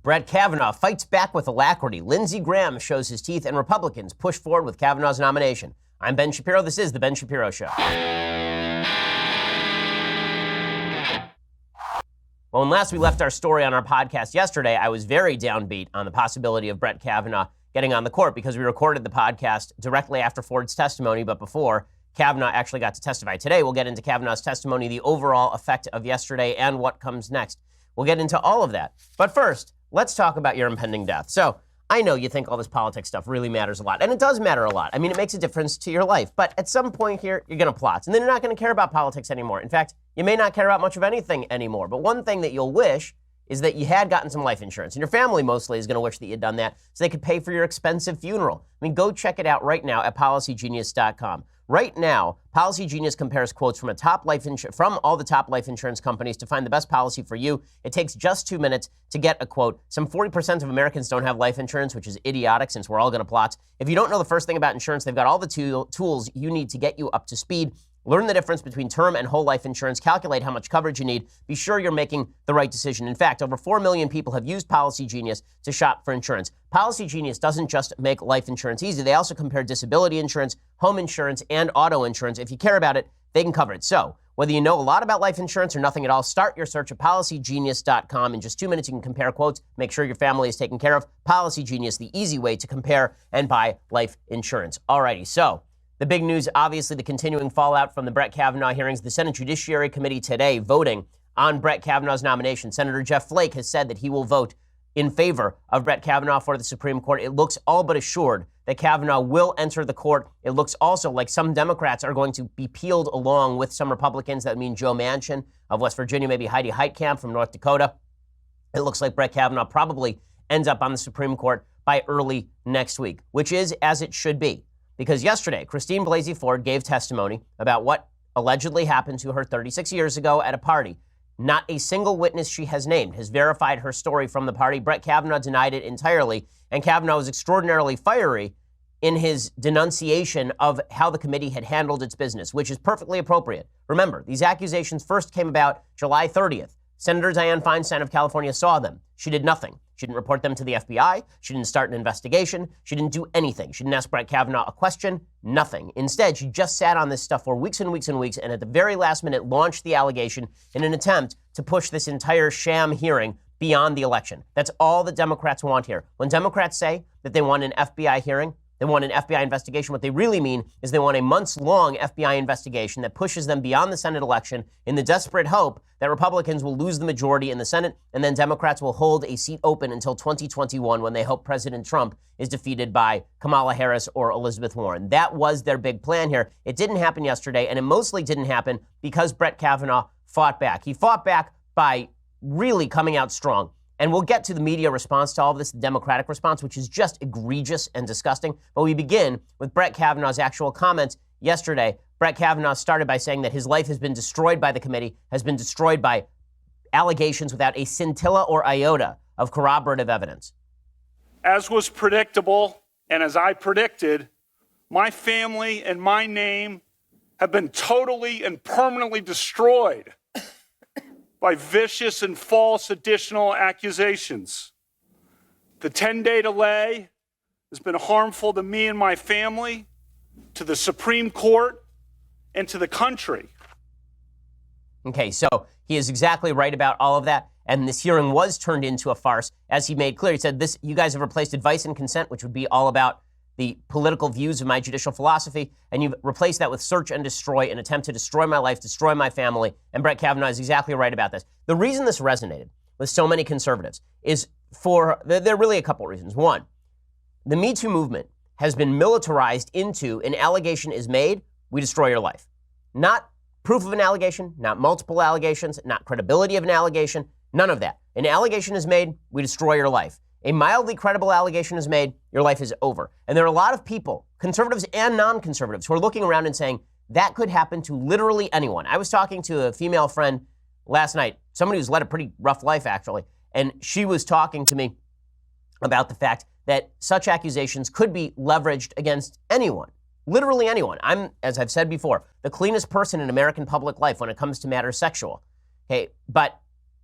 Brett Kavanaugh fights back with alacrity. Lindsey Graham shows his teeth, and Republicans push forward with Kavanaugh's nomination. I'm Ben Shapiro. This is The Ben Shapiro Show. Well, when last we left our story on our podcast yesterday, I was very downbeat on the possibility of Brett Kavanaugh getting on the court because we recorded the podcast directly after Ford's testimony, but before Kavanaugh actually got to testify. Today, we'll get into Kavanaugh's testimony, the overall effect of yesterday, and what comes next. We'll get into all of that. But first, let's talk about your impending death. So I know you think all this politics stuff really matters a lot, and it does matter a lot. I mean, it makes a difference to your life. But at some point here, you're going to plot, and then you're not going to care about politics anymore. In fact, you may not care about much of anything anymore. But one thing that you'll wish is that you had gotten some life insurance. And your family mostly is going to wish that you'd done that so they could pay for your expensive funeral. I mean, go check it out right now at PolicyGenius.com. Right now, Policy Genius compares quotes from from all the top life insurance companies to find the best policy for you. It takes just 2 minutes to get a quote. Some 40% of Americans don't have life insurance, which is idiotic since we're all going to plot. If you don't know the first thing about insurance, they've got all the tools you need to get you up to speed. Learn the difference between term and whole life insurance. Calculate how much coverage you need. Be sure you're making the right decision. In fact, over 4 million people have used Policy Genius to shop for insurance. Policy Genius doesn't just make life insurance easy. They also compare disability insurance, home insurance, and auto insurance. If you care about it, they can cover it. So, whether you know a lot about life insurance or nothing at all, start your search at PolicyGenius.com. In just 2 minutes, you can compare quotes, make sure your family is taken care of. Policy Genius, the easy way to compare and buy life insurance. Alrighty, so the big news, obviously, the continuing fallout from the Brett Kavanaugh hearings. The Senate Judiciary Committee today voting on Brett Kavanaugh's nomination. Senator Jeff Flake has said that he will vote in favor of Brett Kavanaugh for the Supreme Court. It looks all but assured that Kavanaugh will enter the court. It looks also like some Democrats are going to be peeled along with some Republicans. That would mean Joe Manchin of West Virginia, maybe Heidi Heitkamp from North Dakota. It looks like Brett Kavanaugh probably ends up on the Supreme Court by early next week, which is as it should be. Because yesterday, Christine Blasey Ford gave testimony about what allegedly happened to her 36 years ago at a party. Not a single witness she has named has verified her story from the party. Brett Kavanaugh denied it entirely, and Kavanaugh was extraordinarily fiery in his denunciation of how the committee had handled its business, which is perfectly appropriate. Remember, these accusations first came about July 30th. Senator Dianne Feinstein of California saw them. She did nothing. She didn't report them to the FBI. She didn't start an investigation. She didn't do anything. She didn't ask Brett Kavanaugh a question. Nothing. Instead, she just sat on this stuff for weeks and weeks and weeks, and at the very last minute launched the allegation in an attempt to push this entire sham hearing beyond the election. That's all the Democrats want here. When Democrats say that they want an FBI hearing, they want an FBI investigation, what they really mean is they want a months-long FBI investigation that pushes them beyond the Senate election in the desperate hope that Republicans will lose the majority in the Senate, and then Democrats will hold a seat open until 2021 when they hope President Trump is defeated by Kamala Harris or Elizabeth Warren. That was their big plan here. It didn't happen yesterday, and it mostly didn't happen because Brett Kavanaugh fought back. He fought back by really coming out strong. And we'll get to the media response to all of this, the Democratic response, which is just egregious and disgusting. But we begin with Brett Kavanaugh's actual comments yesterday. Brett Kavanaugh started by saying that his life has been destroyed by the committee, has been destroyed by allegations without a scintilla or iota of corroborative evidence. As was predictable, and as I predicted, my family and my name have been totally and permanently destroyed by vicious and false additional accusations. The 10-day delay has been harmful to me and my family, to the Supreme Court, and to the country. Okay, so he is exactly right about all of that. And this hearing was turned into a farce, as he made clear. He said, you guys have replaced advice and consent, which would be all about the political views of my judicial philosophy, and you've replaced that with search and destroy, an attempt to destroy my life, destroy my family. And Brett Kavanaugh is exactly right about this. The reason this resonated with so many conservatives is there are really a couple of reasons. One, the Me Too movement has been militarized into an allegation is made, we destroy your life. Not proof of an allegation, not multiple allegations, not credibility of an allegation, none of that. An allegation is made, we destroy your life. A mildly credible allegation is made, your life is over. And there are a lot of people, conservatives and non-conservatives, who are looking around and saying that could happen to literally anyone. I was talking to a female friend last night, somebody who's led a pretty rough life, actually, and she was talking to me about the fact that such accusations could be leveraged against anyone, literally anyone. I'm, as I've said before, the cleanest person in American public life when it comes to matters sexual. Okay, but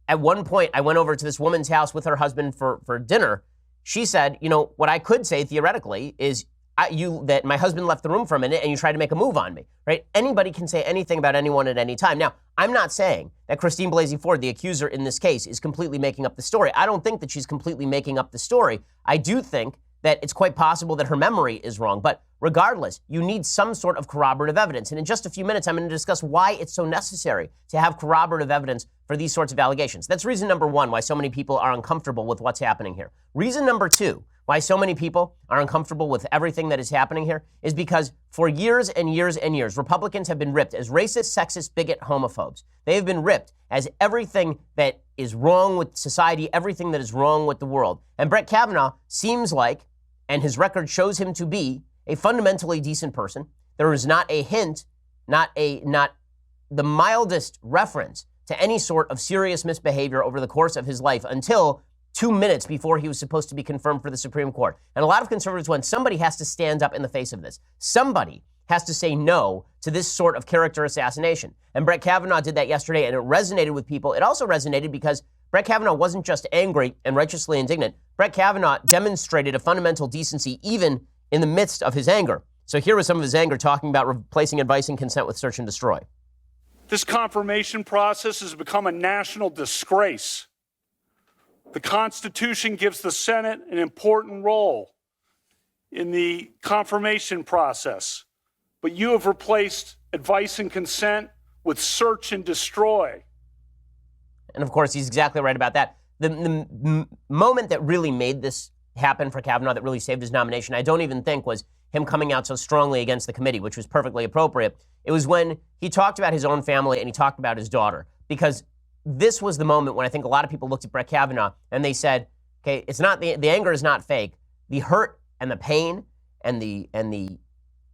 at one point, I went over to this woman's house with her husband for dinner. She said, what I could say theoretically is that my husband left the room for a minute and you tried to make a move on me, right? Anybody can say anything about anyone at any time. Now, I'm not saying that Christine Blasey Ford, the accuser in this case, is completely making up the story. I don't think that she's completely making up the story. I do think that it's quite possible that her memory is wrong. But regardless, you need some sort of corroborative evidence. And in just a few minutes, I'm going to discuss why it's so necessary to have corroborative evidence for these sorts of allegations. That's reason number one, why so many people are uncomfortable with what's happening here. Reason number two, why so many people are uncomfortable with everything that is happening here is because for years and years and years, Republicans have been ripped as racist, sexist, bigot, homophobes. They have been ripped as everything that is wrong with society, everything that is wrong with the world. And Brett Kavanaugh seems like, and his record shows him to be, a fundamentally decent person. There is not a hint, not the mildest reference to any sort of serious misbehavior over the course of his life until 2 minutes before he was supposed to be confirmed for the Supreme Court. And a lot of conservatives went, somebody has to stand up in the face of this. Somebody has to say no to this sort of character assassination. And Brett Kavanaugh did that yesterday, and it resonated with people. It also resonated because Brett Kavanaugh wasn't just angry and righteously indignant. Brett Kavanaugh demonstrated a fundamental decency even in the midst of his anger. So here was some of his anger talking about replacing advice and consent with search and destroy. This confirmation process has become a national disgrace. The Constitution gives the Senate an important role in the confirmation process, but you have replaced advice and consent with search and destroy. And of course, he's exactly right about that. The moment that really made this happen for Kavanaugh, that really saved his nomination, I don't even think was him coming out so strongly against the committee, which was perfectly appropriate. It was when he talked about his own family and he talked about his daughter, because this was the moment when I think a lot of people looked at Brett Kavanaugh and they said, okay, it's not the anger is not fake. The hurt and the pain and the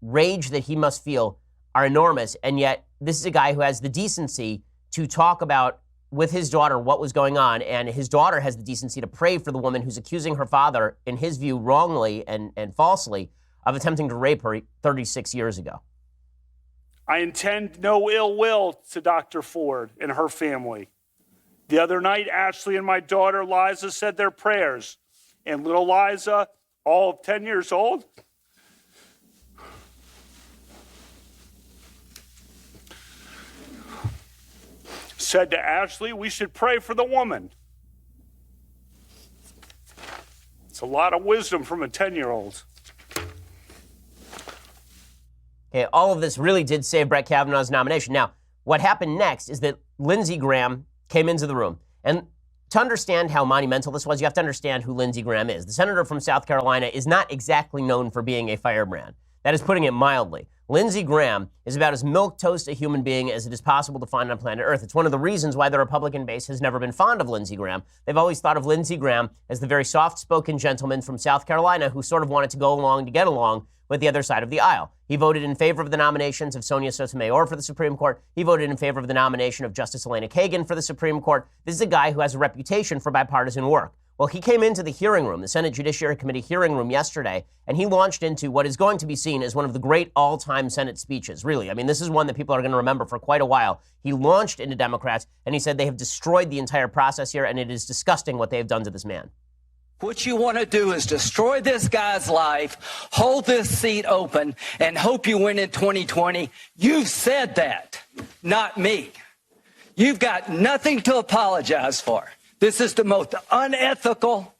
rage that he must feel are enormous. And yet this is a guy who has the decency to talk about with his daughter what was going on. And his daughter has the decency to pray for the woman who's accusing her father, in his view, wrongly and falsely, of attempting to rape her 36 years ago. I intend no ill will to Dr. Ford and her family. The other night, Ashley and my daughter, Liza, said their prayers. And little Liza, all of 10 years old, said to Ashley, we should pray for the woman. It's a lot of wisdom from a 10-year-old. Okay, all of this really did save Brett Kavanaugh's nomination. Now, what happened next is that Lindsey Graham came into the room. And to understand how monumental this was, you have to understand who Lindsey Graham is. The senator from South Carolina is not exactly known for being a firebrand. That is putting it mildly. Lindsey Graham is about as milquetoast a human being as it is possible to find on planet Earth. It's one of the reasons why the Republican base has never been fond of Lindsey Graham. They've always thought of Lindsey Graham as the very soft-spoken gentleman from South Carolina who sort of wanted to go along to get along with the other side of the aisle. He voted in favor of the nominations of Sonia Sotomayor for the Supreme Court. He voted in favor of the nomination of Justice Elena Kagan for the Supreme Court. This is a guy who has a reputation for bipartisan work. Well, he came into the hearing room, the Senate Judiciary Committee hearing room yesterday, and he launched into what is going to be seen as one of the great all-time Senate speeches, really. I mean, this is one that people are going to remember for quite a while. He launched into Democrats, and he said they have destroyed the entire process here, and it is disgusting what they have done to this man. What you want to do is destroy this guy's life, hold this seat open, and hope you win in 2020. You've said that, not me. You've got nothing to apologize for. This is the most unethical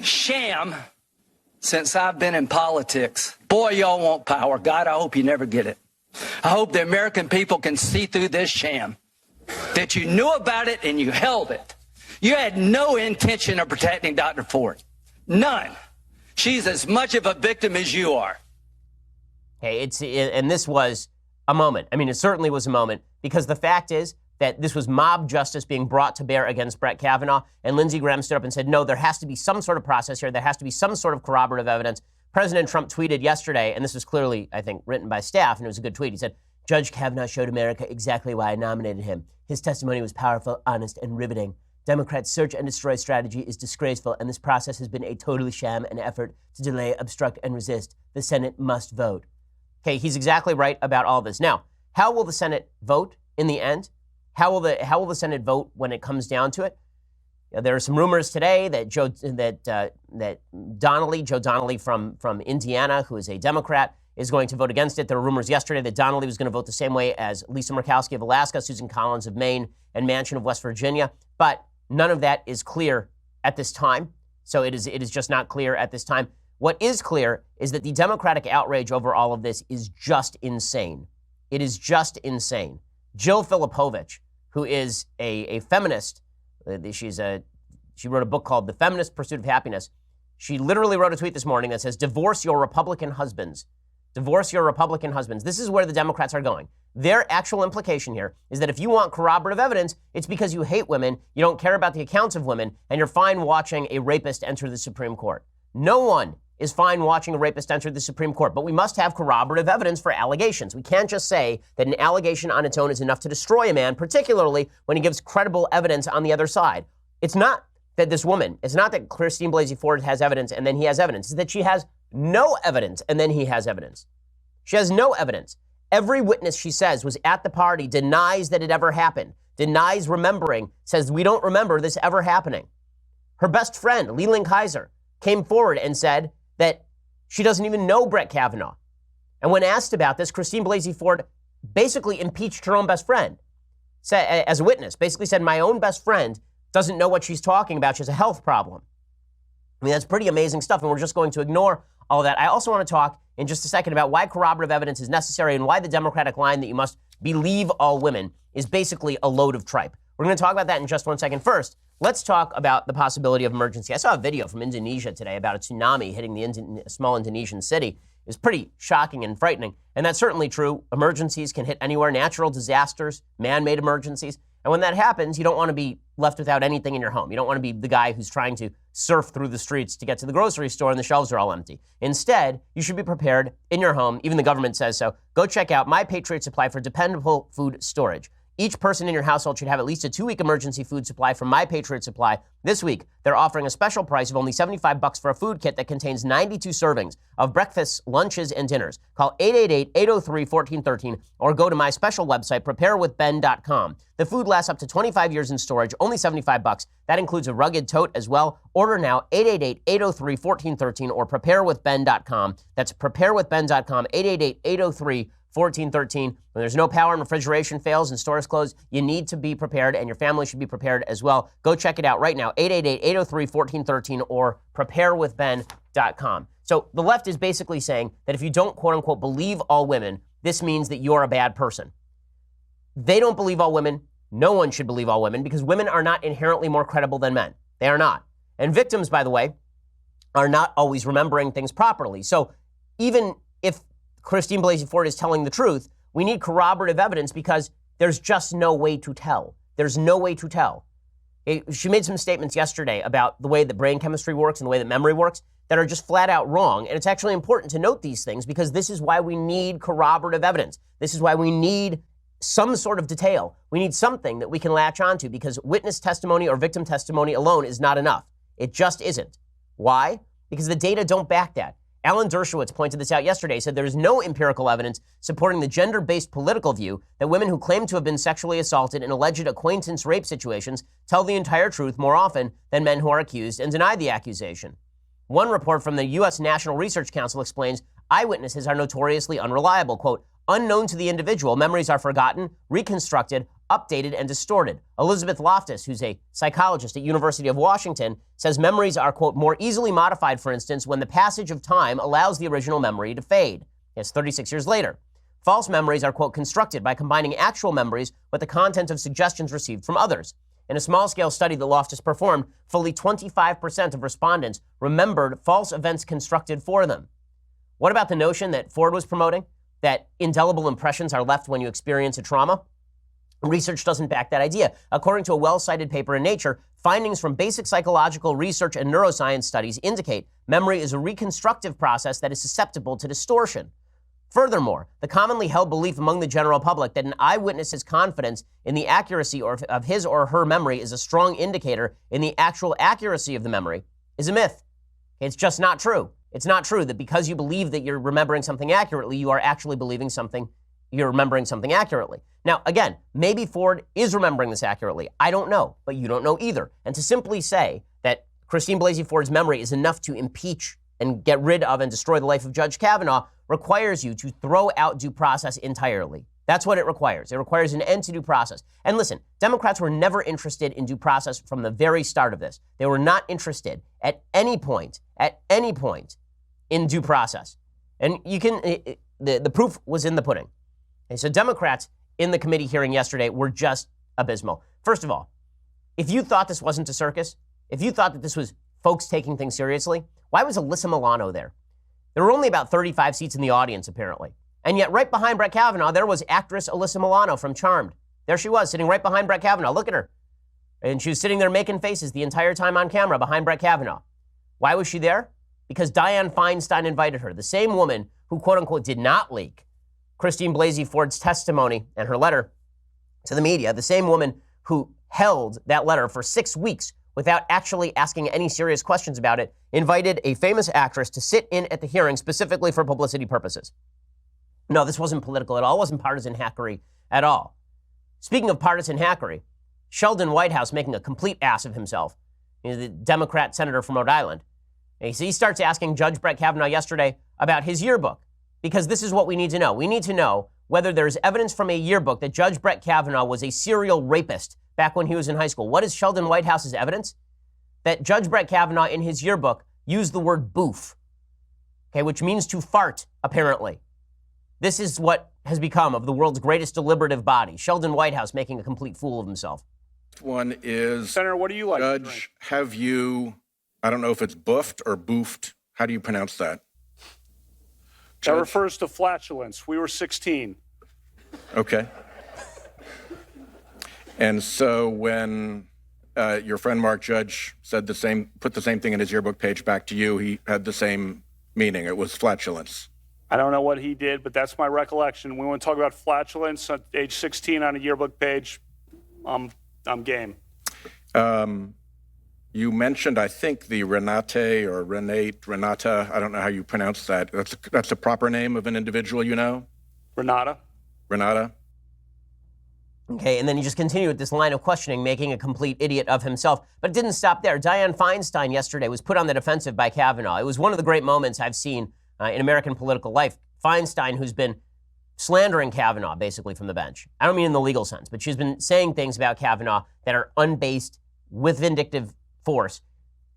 sham since I've been in politics. Boy, y'all want power. God, I hope you never get it. I hope the American people can see through this sham, that you knew about it and you held it. You had no intention of protecting Dr. Ford. None. She's as much of a victim as you are. Hey, and this was a moment. I mean, it certainly was a moment, because the fact is that this was mob justice being brought to bear against Brett Kavanaugh, and Lindsey Graham stood up and said, no, there has to be some sort of process here. There has to be some sort of corroborative evidence. President Trump tweeted yesterday, and this was clearly, I think, written by staff, and it was a good tweet. He said, Judge Kavanaugh showed America exactly why I nominated him. His testimony was powerful, honest, and riveting. Democrats' search and destroy strategy is disgraceful, and this process has been a total sham, an effort to delay, obstruct, and resist. The Senate must vote. Okay, he's exactly right about all this. Now, how will the Senate vote in the end? How will the Senate vote when it comes down to it? There are some rumors today that Joe Donnelly from Indiana, who is a Democrat, is going to vote against it. There were rumors yesterday that Donnelly was going to vote the same way as Lisa Murkowski of Alaska, Susan Collins of Maine, and Manchin of West Virginia. But none of that is clear at this time. So it is just not clear at this time. What is clear is that the Democratic outrage over all of this is just insane. It is just insane. Jill Filipovich, who is a feminist, she wrote a book called The Feminist Pursuit of Happiness. She literally wrote a tweet this morning that says, "Divorce your Republican husbands. Divorce your Republican husbands." This is where the Democrats are going. Their actual implication here is that if you want corroborative evidence, it's because you hate women, you don't care about the accounts of women, and you're fine watching a rapist enter the Supreme Court. No one is fine watching a rapist enter the Supreme Court, but we must have corroborative evidence for allegations. We can't just say that an allegation on its own is enough to destroy a man, particularly when he gives credible evidence on the other side. It's not that this woman, it's not that Christine Blasey Ford has evidence and then he has evidence. It's that she has no evidence and then he has evidence. She has no evidence. Every witness, she says, was at the party, denies that it ever happened, denies remembering, says we don't remember this ever happening. Her best friend, Leland Kaiser, came forward and said that she doesn't even know Brett Kavanaugh. And when asked about this, Christine Blasey Ford basically impeached her own best friend as a witness, basically said, my own best friend doesn't know what she's talking about. She has a health problem. I mean, that's pretty amazing stuff, and we're just going to ignore all of that. I also want to talk in just a second about why corroborative evidence is necessary and why the Democratic line that you must believe all women is basically a load of tripe. We're going to talk about that in just 1 second. First, let's talk about the possibility of emergency. I saw a video from Indonesia today about a tsunami hitting the small Indonesian city. It was pretty shocking and frightening, and that's certainly true. Emergencies can hit anywhere, natural disasters, man-made emergencies. And when that happens, you don't want to be left without anything in your home. You don't want to be the guy who's trying to surf through the streets to get to the grocery store and the shelves are all empty. Instead, you should be prepared in your home. Even the government says so. Go check out My Patriot Supply for dependable food storage. Each person in your household should have at least a 2-week emergency food supply from My Patriot Supply. This week, they're offering a special price of only $75 for a food kit that contains 92 servings of breakfasts, lunches, and dinners. Call 888-803-1413 or go to my special website, preparewithben.com. The food lasts up to 25 years in storage, only $75. That includes a rugged tote as well. Order now, 888-803-1413 or preparewithben.com. That's preparewithben.com, 888-803-1413. When there's no power and refrigeration fails and stores close, you need to be prepared, and your family should be prepared as well. Go check it out right now, 888-803-1413 or preparewithben.com. So the left is basically saying that if you don't, quote unquote, believe all women, this means that you're a bad person. They don't believe all women. No one should believe all women because women are not inherently more credible than men. They are not. And victims, by the way, are not always remembering things properly. So even if Christine Blasey Ford is telling the truth, we need corroborative evidence because there's just no way to tell. There's no way to tell. She made some statements yesterday about the way that brain chemistry works and the way that memory works that are just flat out wrong. And it's actually important to note these things because this is why we need corroborative evidence. This is why we need some sort of detail. We need something that we can latch onto because witness testimony or victim testimony alone is not enough. It just isn't. Why? Because the data don't back that. Alan Dershowitz pointed this out yesterday, said there is no empirical evidence supporting the gender-based political view that women who claim to have been sexually assaulted in alleged acquaintance rape situations tell the entire truth more often than men who are accused and deny the accusation. One report from the U.S. National Research Council explains eyewitnesses are notoriously unreliable. Quote, unknown to the individual, memories are forgotten, reconstructed, updated, and distorted. Elizabeth Loftus, who's a psychologist at University of Washington, says memories are, quote, more easily modified, for instance, when the passage of time allows the original memory to fade. It's 36 years later. False memories are, quote, constructed by combining actual memories with the content of suggestions received from others. In a small-scale study that Loftus performed, fully 25% of respondents remembered false events constructed for them. What about the notion that Ford was promoting, that indelible impressions are left when you experience a trauma? Research doesn't back that idea. According to a well-cited paper in Nature, findings from basic psychological research and neuroscience studies indicate memory is a reconstructive process that is susceptible to distortion. Furthermore, the commonly held belief among the general public that an eyewitness's confidence in the accuracy of his or her memory is a strong indicator in the actual accuracy of the memory is a myth. It's just not true. It's not true that because you believe that you're remembering something accurately, you are actually believing something you're remembering something accurately. Now, again, maybe Ford is remembering this accurately. I don't know, but you don't know either. And to simply say that Christine Blasey Ford's memory is enough to impeach and get rid of and destroy the life of Judge Kavanaugh requires you to throw out due process entirely. That's what it requires. It requires an end to due process. And listen, Democrats were never interested in due process from the very start of this. They were not interested at any point in due process. And you can, the proof was in the pudding. Okay, so Democrats in the committee hearing yesterday were just abysmal. First of all, if you thought this wasn't a circus, if you thought that this was folks taking things seriously, why was Alyssa Milano there? There were only about 35 seats in the audience, apparently. And yet right behind Brett Kavanaugh, there was actress Alyssa Milano from Charmed. There she was, sitting right behind Brett Kavanaugh. Look at her. And she was sitting there making faces the entire time on camera behind Brett Kavanaugh. Why was she there? Because Dianne Feinstein invited her, the same woman who, quote unquote, did not leak Christine Blasey Ford's testimony and her letter to the media, the same woman who held that letter for 6 weeks without actually asking any serious questions about it, invited a famous actress to sit in at the hearing specifically for publicity purposes. No, this wasn't political at all. It wasn't partisan hackery at all. Speaking of partisan hackery, Sheldon Whitehouse making a complete ass of himself, the Democrat senator from Rhode Island. He starts asking Judge Brett Kavanaugh yesterday about his yearbook, because this is what we need to know. We need to know whether there's evidence from a yearbook that Judge Brett Kavanaugh was a serial rapist back when he was in high school. What is Sheldon Whitehouse's evidence? That Judge Brett Kavanaugh in his yearbook used the word boof, okay, which means to fart, apparently. This is what has become of the world's greatest deliberative body. Sheldon Whitehouse making a complete fool of himself. One is, Senator, what do you like? Judge, have you, I don't know if it's boofed or boofed. How do you pronounce that? That refers to flatulence. We were 16. Okay. And so when your friend Mark Judge said put the same thing in his yearbook page back to you, he had the same meaning. It was flatulence. I don't know what he did, but that's my recollection. We want to talk about flatulence at age 16 on a yearbook page. I'm game. You mentioned, I think, the Renata, I don't know how you pronounce that. That's a proper name of an individual, you know? Renata. Okay, and then he just continued with this line of questioning, making a complete idiot of himself. But it didn't stop there. Dianne Feinstein yesterday was put on the defensive by Kavanaugh. It was one of the great moments I've seen in American political life. Feinstein, who's been slandering Kavanaugh basically from the bench. I don't mean in the legal sense, but she's been saying things about Kavanaugh that are unbased with vindictive force.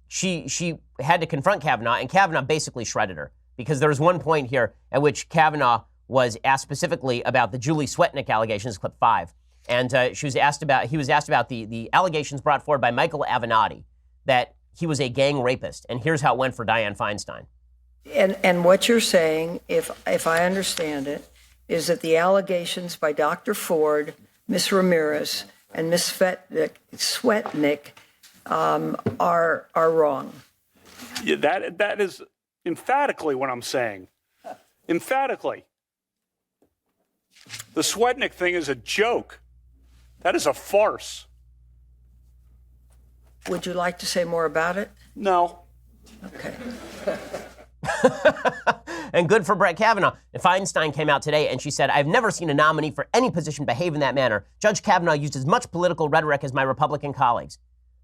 She had to confront Kavanaugh, and Kavanaugh basically shredded her, because there was one point here at which Kavanaugh was asked specifically about the Julie Swetnick allegations, clip 5. And he was asked about the allegations brought forward by Michael Avenatti that he was a gang rapist. And here's how it went for Dianne Feinstein. And what you're saying, if I understand it, is that the allegations by Dr. Ford, Ms. Ramirez, and Ms. Swetnick are wrong. Yeah, that is emphatically what I'm saying. Emphatically. The Swetnick thing is a joke. That is a farce. Would you like to say more about it? No. Okay. And good for Brett Kavanaugh. Feinstein came out today and she said, "I've never seen a nominee for any position behave in that manner. Judge Kavanaugh used as much political rhetoric as my Republican colleagues.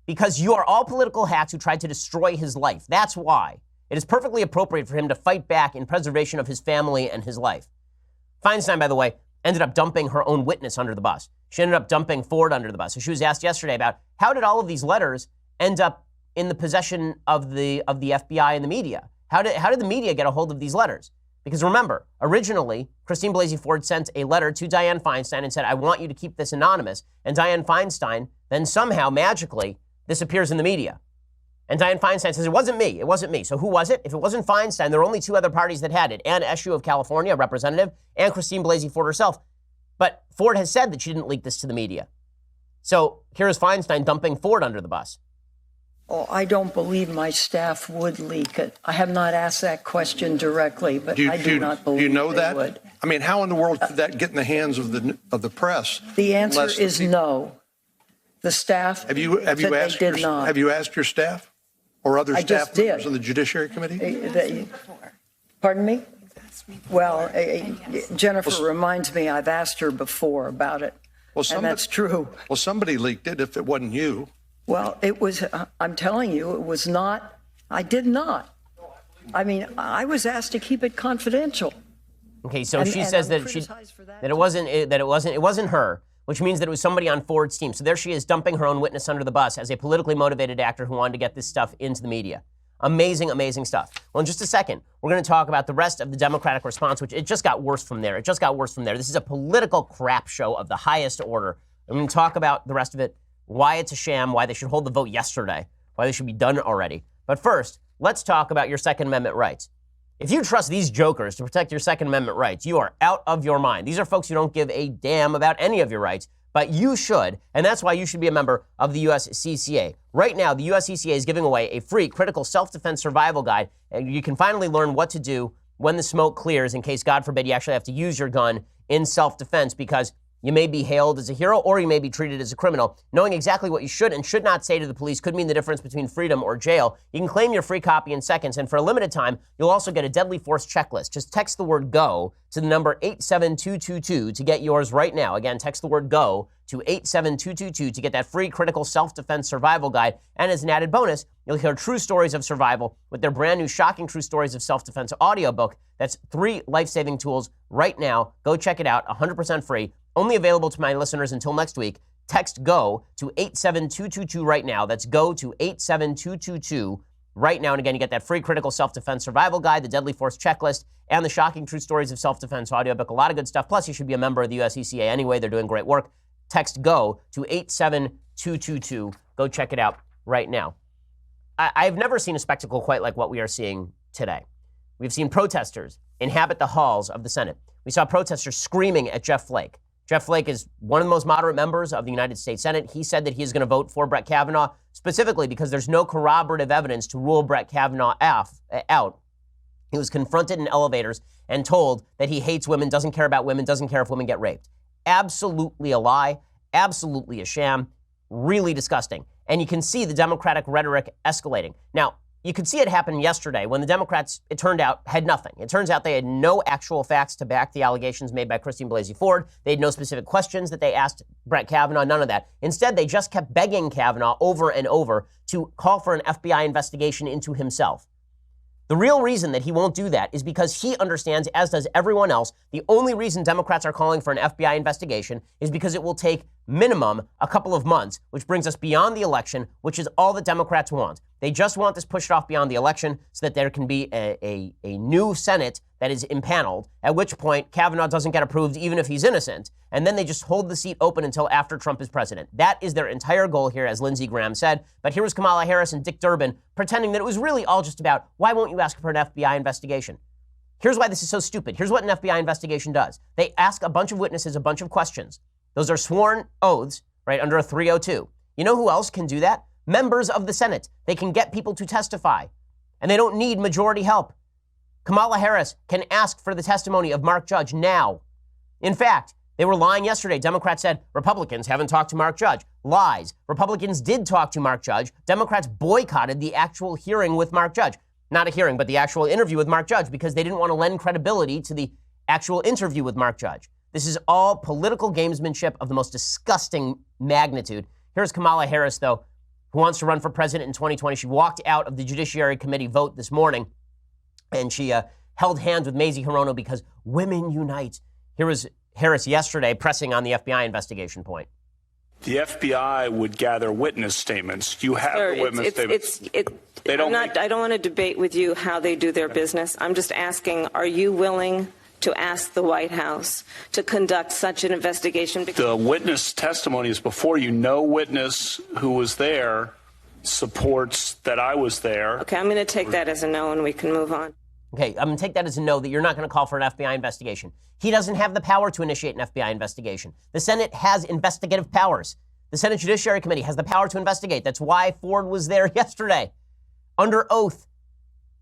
Because you are all political hacks who tried to destroy his life. That's why. It is perfectly appropriate for him to fight back in preservation of his family and his life." Feinstein, by the way, ended up dumping her own witness under the bus. She ended up dumping Ford under the bus. So she was asked yesterday about how did all of these letters end up in the possession of the FBI and the media? How did the media get a hold of these letters? Because remember, originally, Christine Blasey Ford sent a letter to Dianne Feinstein and said, "I want you to keep this anonymous." And Dianne Feinstein then somehow magically disappears in the media. And Dianne Feinstein says, it wasn't me. So who was it? If it wasn't Feinstein, there were only two other parties that had it. Ann Eshoo of California, a representative, and Christine Blasey Ford herself. But Ford has said that she didn't leak this to the media. So here's Feinstein dumping Ford under the bus. Oh, I don't believe my staff would leak it. I have not asked that question directly, but I do not believe you know they that? would. I mean, how in the world could that get in the hands of the press? The answer is no. The staff Have you said asked they did not. Have you asked your staff or other I staff just did. members on the Judiciary Committee? Pardon me? Well, Jennifer reminds me I've asked her before about it, and that's true. Well, somebody leaked it if it wasn't you. Well, it was, I'm telling you, it was not, I did not. I mean, I was asked to keep it confidential. Okay, so she says that it wasn't her, which means that it was somebody on Ford's team. So there she is dumping her own witness under the bus as a politically motivated actor who wanted to get this stuff into the media. Amazing, amazing stuff. Well, in just a second, we're going to talk about the rest of the Democratic response, which it just got worse from there. This is a political crap show of the highest order. I'm going to talk about the rest of it, why it's a sham, why they should hold the vote yesterday, why they should be done already. But first, let's talk about your Second Amendment rights. If you trust these jokers to protect your Second Amendment rights, you are out of your mind. These are folks who don't give a damn about any of your rights, but you should, and that's why you should be a member of the USCCA. Right now, the USCCA is giving away a free critical self-defense survival guide, and you can finally learn what to do when the smoke clears in case, God forbid, you actually have to use your gun in self-defense, because you may be hailed as a hero or you may be treated as a criminal. Knowing exactly what you should and should not say to the police could mean the difference between freedom or jail. You can claim your free copy in seconds, and for a limited time, you'll also get a deadly force checklist. Just text the word GO to the number 87222 to get yours right now. Again, text the word GO to 87222 to get that free critical self-defense survival guide. And as an added bonus, you'll hear true stories of survival with their brand new Shocking True Stories of Self-Defense audiobook. That's 3 life-saving tools right now. Go check it out, 100% free. Only available to my listeners until next week. Text GO to 87222 right now. That's GO to 87222 right now. And again, you get that free critical self-defense survival guide, the deadly force checklist, and the Shocking True Stories of Self-Defense audiobook. A lot of good stuff. Plus, you should be a member of the USCCA anyway. They're doing great work. Text GO to 87222. Go check it out right now. I've never seen a spectacle quite like what we are seeing today. We've seen protesters inhabit the halls of the Senate. We saw protesters screaming at Jeff Flake. Jeff Flake is one of the most moderate members of the United States Senate. He said that he is going to vote for Brett Kavanaugh specifically because there's no corroborative evidence to rule Brett Kavanaugh out. He was confronted in elevators and told that he hates women, doesn't care about women, doesn't care if women get raped. Absolutely a lie, absolutely a sham, really disgusting. And you can see the Democratic rhetoric escalating. Now, you could see it happen yesterday when the Democrats, it turned out, had nothing. It turns out they had no actual facts to back the allegations made by Christine Blasey Ford. They had no specific questions that they asked Brett Kavanaugh, none of that. Instead, they just kept begging Kavanaugh over and over to call for an FBI investigation into himself. The real reason that he won't do that is because he understands, as does everyone else, the only reason Democrats are calling for an FBI investigation is because it will take minimum a couple of months, which brings us beyond the election, which is all that Democrats want. They just want this pushed off beyond the election so that there can be a new Senate that is impaneled, at which point Kavanaugh doesn't get approved even if he's innocent, and then they just hold the seat open until after Trump is president. That is their entire goal here, as Lindsey Graham said. But here was Kamala Harris and Dick Durbin pretending that it was really all just about, why won't you ask for an FBI investigation? Here's why this is so stupid. Here's what an FBI investigation does. They ask a bunch of witnesses a bunch of questions. Those are sworn oaths, right, under a 302. You know who else can do that? Members of the Senate. They can get people to testify, and they don't need majority help. Kamala Harris can ask for the testimony of Mark Judge now. In fact, they were lying yesterday. Democrats said Republicans haven't talked to Mark Judge. Lies. Republicans did talk to Mark Judge. Democrats boycotted the actual hearing with Mark Judge. Not a hearing, but the actual interview with Mark Judge, because they didn't want to lend credibility to the actual interview with Mark Judge. This is all political gamesmanship of the most disgusting magnitude. Here's Kamala Harris, though, who wants to run for president in 2020. She walked out of the Judiciary Committee vote this morning, and she held hands with Mazie Hirono because women unite. Here was Harris yesterday pressing on the FBI investigation point. The FBI would gather witness statements. You have the witness statements. I don't want to debate with you how they do their business. I'm just asking, are you willing to ask the White House to conduct such an investigation? The witness testimony is before you. No witness who was there supports that I was there. Okay, I'm going to take that as a no, and we can move on. Okay, I'm going to take that as a no, that you're not going to call for an FBI investigation. He doesn't have the power to initiate an FBI investigation. The Senate has investigative powers. The Senate Judiciary Committee has the power to investigate. That's why Ford was there yesterday, under oath.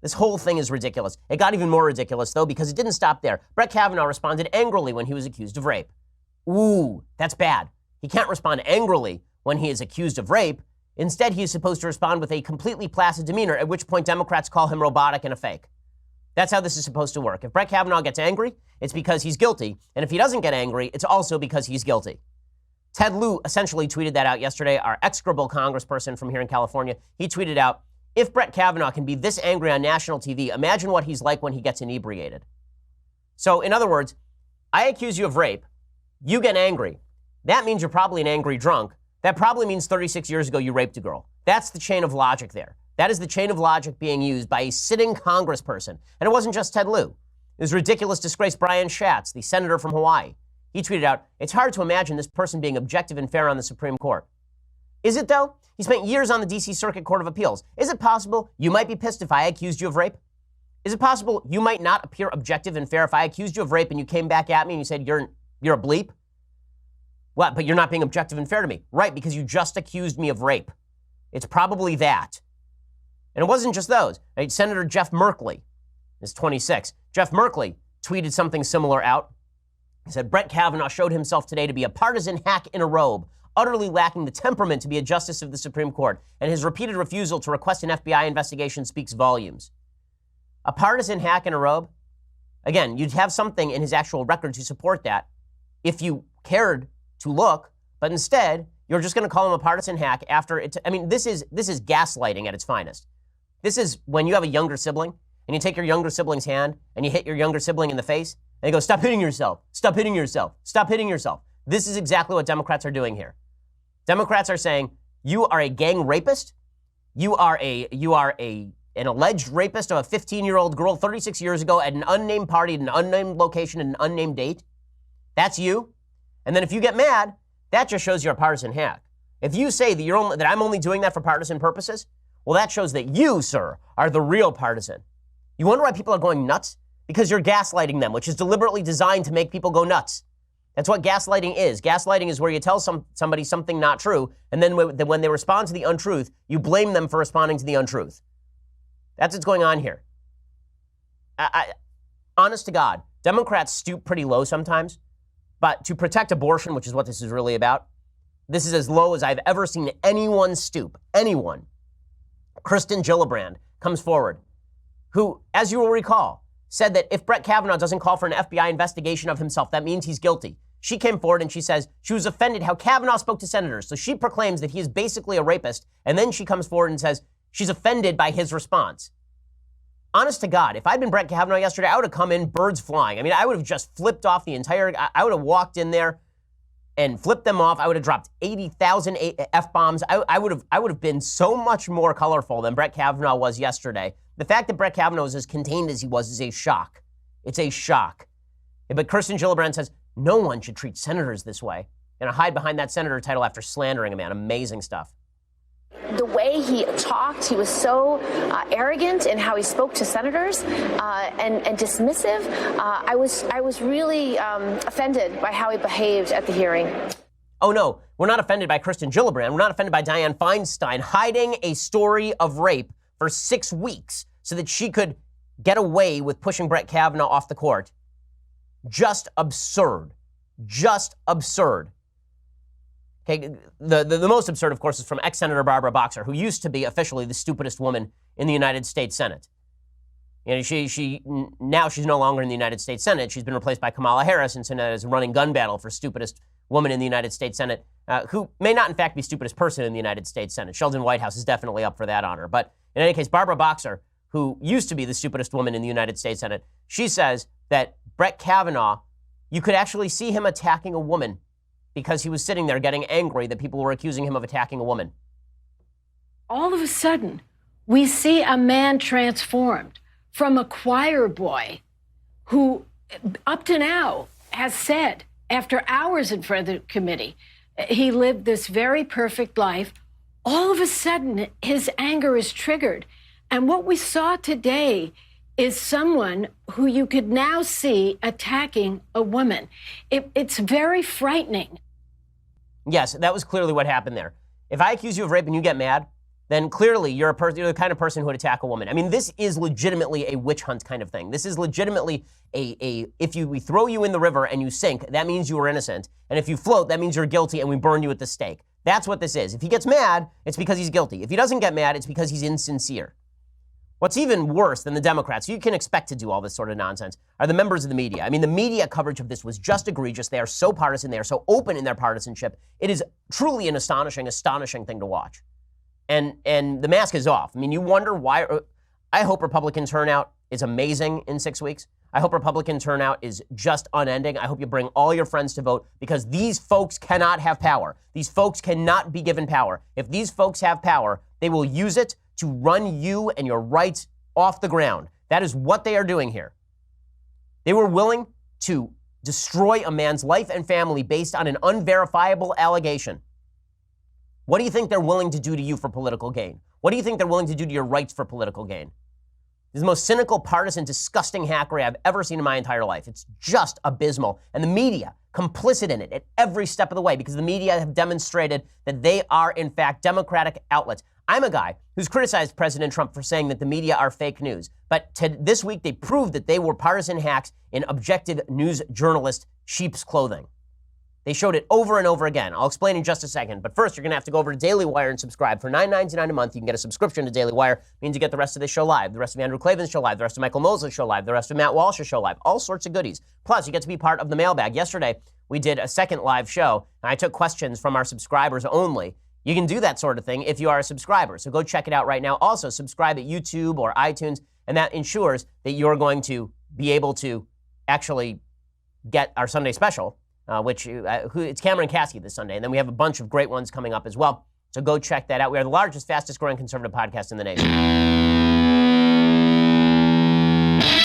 This whole thing is ridiculous. It got even more ridiculous, though, because it didn't stop there. Brett Kavanaugh responded angrily when he was accused of rape. Ooh, that's bad. He can't respond angrily when he is accused of rape. Instead, he is supposed to respond with a completely placid demeanor, at which point Democrats call him robotic and a fake. That's how this is supposed to work. If Brett Kavanaugh gets angry, it's because he's guilty. And if he doesn't get angry, it's also because he's guilty. Ted Lieu essentially tweeted that out yesterday, our execrable congressperson from here in California. He tweeted out, if Brett Kavanaugh can be this angry on national TV, imagine what he's like when he gets inebriated. So, in other words, I accuse you of rape. You get angry. That means you're probably an angry drunk. That probably means 36 years ago you raped a girl. That's the chain of logic there. That is the chain of logic being used by a sitting congressperson. And it wasn't just Ted Lieu. It was ridiculous disgrace Brian Schatz, the senator from Hawaii. He tweeted out, it's hard to imagine this person being objective and fair on the Supreme Court. Is it, though? He spent years on the D.C. Circuit Court of Appeals. Is it possible you might be pissed if I accused you of rape? Is it possible you might not appear objective and fair if I accused you of rape and you came back at me and you said, you're a bleep? What, but you're not being objective and fair to me. Right, because you just accused me of rape. It's probably that. And it wasn't just those. Right? Senator Jeff Merkley is 26. Jeff Merkley tweeted something similar out. He said, Brett Kavanaugh showed himself today to be a partisan hack in a robe, utterly lacking the temperament to be a justice of the Supreme Court, and his repeated refusal to request an FBI investigation speaks volumes. A partisan hack in a robe? Again, you'd have something in his actual record to support that if you cared to look, but instead, you're just going to call him a partisan hack after it. I mean, this is gaslighting at its finest. This is when you have a younger sibling and you take your younger sibling's hand and you hit your younger sibling in the face and you go, stop hitting yourself, stop hitting yourself, stop hitting yourself. This is exactly what Democrats are doing here. Democrats are saying, you are a gang rapist. You are an alleged rapist of a 15-year-old girl 36 years ago at an unnamed party, at an unnamed location, at an unnamed date. That's you. And then if you get mad, that just shows you're a partisan hack. If you say that I'm only doing that for partisan purposes, well, that shows that you, sir, are the real partisan. You wonder why people are going nuts? Because you're gaslighting them, which is deliberately designed to make people go nuts. That's what gaslighting is. Gaslighting is where you tell somebody something not true, and then when they respond to the untruth, you blame them for responding to the untruth. That's what's going on here. Honest to God, Democrats stoop pretty low sometimes, but to protect abortion, which is what this is really about, this is as low as I've ever seen anyone stoop. Anyone. Kristen Gillibrand comes forward, who, as you will recall, said that if Brett Kavanaugh doesn't call for an FBI investigation of himself, that means he's guilty. She came forward and she says she was offended how Kavanaugh spoke to senators. So she proclaims that he is basically a rapist. And then she comes forward and says she's offended by his response. Honest to God, if I'd been Brett Kavanaugh yesterday, I would have come in birds flying. I mean, I would have just flipped off the entire, I would have walked in there and flipped them off. I would have dropped 80,000 F-bombs. I would have been so much more colorful than Brett Kavanaugh was yesterday. The fact that Brett Kavanaugh was as contained as he was is a shock. It's a shock. But Kirsten Gillibrand says no one should treat senators this way and hide behind that senator title after slandering a man. Amazing stuff. The way he talked, he was so arrogant in how he spoke to senators and dismissive. I was really offended by how he behaved at the hearing. Oh, no, we're not offended by Kristen Gillibrand. We're not offended by Dianne Feinstein hiding a story of rape for 6 weeks so that she could get away with pushing Brett Kavanaugh off the court. Just absurd. Just absurd. Okay, the most absurd, of course, is from ex-Senator Barbara Boxer, who used to be officially the stupidest woman in the United States Senate. You know, now she's no longer in the United States Senate. She's been replaced by Kamala Harris, and so now there's a running gun battle for stupidest woman in the United States Senate, who may not, in fact, be stupidest person in the United States Senate. Sheldon Whitehouse is definitely up for that honor. But in any case, Barbara Boxer, who used to be the stupidest woman in the United States Senate, she says that Brett Kavanaugh, you could actually see him attacking a woman because he was sitting there getting angry that people were accusing him of attacking a woman. All of a sudden, we see a man transformed from a choir boy who, up to now, has said, after hours in front of the committee, he lived this very perfect life. All of a sudden, his anger is triggered. And what we saw today is someone who you could now see attacking a woman. It's very frightening. Yes, that was clearly what happened there. If I accuse you of rape and you get mad, then clearly you're the kind of person who would attack a woman. I mean, this is legitimately a witch hunt kind of thing. This is legitimately if we throw you in the river and you sink, that means you were innocent. And if you float, that means you're guilty and we burn you at the stake. That's what this is. If he gets mad, it's because he's guilty. If he doesn't get mad, it's because he's insincere. What's even worse than the Democrats, you can expect to do all this sort of nonsense, are the members of the media. I mean, the media coverage of this was just egregious. They are so partisan. They are so open in their partisanship. It is truly an astonishing thing to watch. And the mask is off. I mean, you wonder why. I hope Republican turnout is amazing in 6 weeks. I hope Republican turnout is just unending. I hope you bring all your friends to vote, because these folks cannot have power. These folks cannot be given power. If these folks have power, they will use it to run you and your rights off the ground. That is what they are doing here. They were willing to destroy a man's life and family based on an unverifiable allegation. What do you think they're willing to do to you for political gain? What do you think they're willing to do to your rights for political gain? This is the most cynical, partisan, disgusting hackery I've ever seen in my entire life. It's just abysmal. And the media, complicit in it at every step of the way, because the media have demonstrated that they are, in fact, Democratic outlets. I'm a guy who's criticized President Trump for saying that the media are fake news. But this week, they proved that they were partisan hacks in objective news journalist sheep's clothing. They showed it over and over again. I'll explain in just a second. But first, you're going to have to go over to Daily Wire and subscribe. For $9.99 a month, you can get a subscription to Daily Wire. It means you get the rest of this show live, the rest of Andrew Klavan's show live, the rest of Michael Mosley's show live, the rest of Matt Walsh's show live, all sorts of goodies. Plus, you get to be part of the mailbag. Yesterday, we did a second live show, and I took questions from our subscribers only. You can do that sort of thing if you are a subscriber. So go check it out right now. Also, subscribe at YouTube or iTunes, and that ensures that you're going to be able to actually get our Sunday special, it's Cameron Caskey this Sunday. And then we have a bunch of great ones coming up as well. So go check that out. We are the largest, fastest growing conservative podcast in the nation.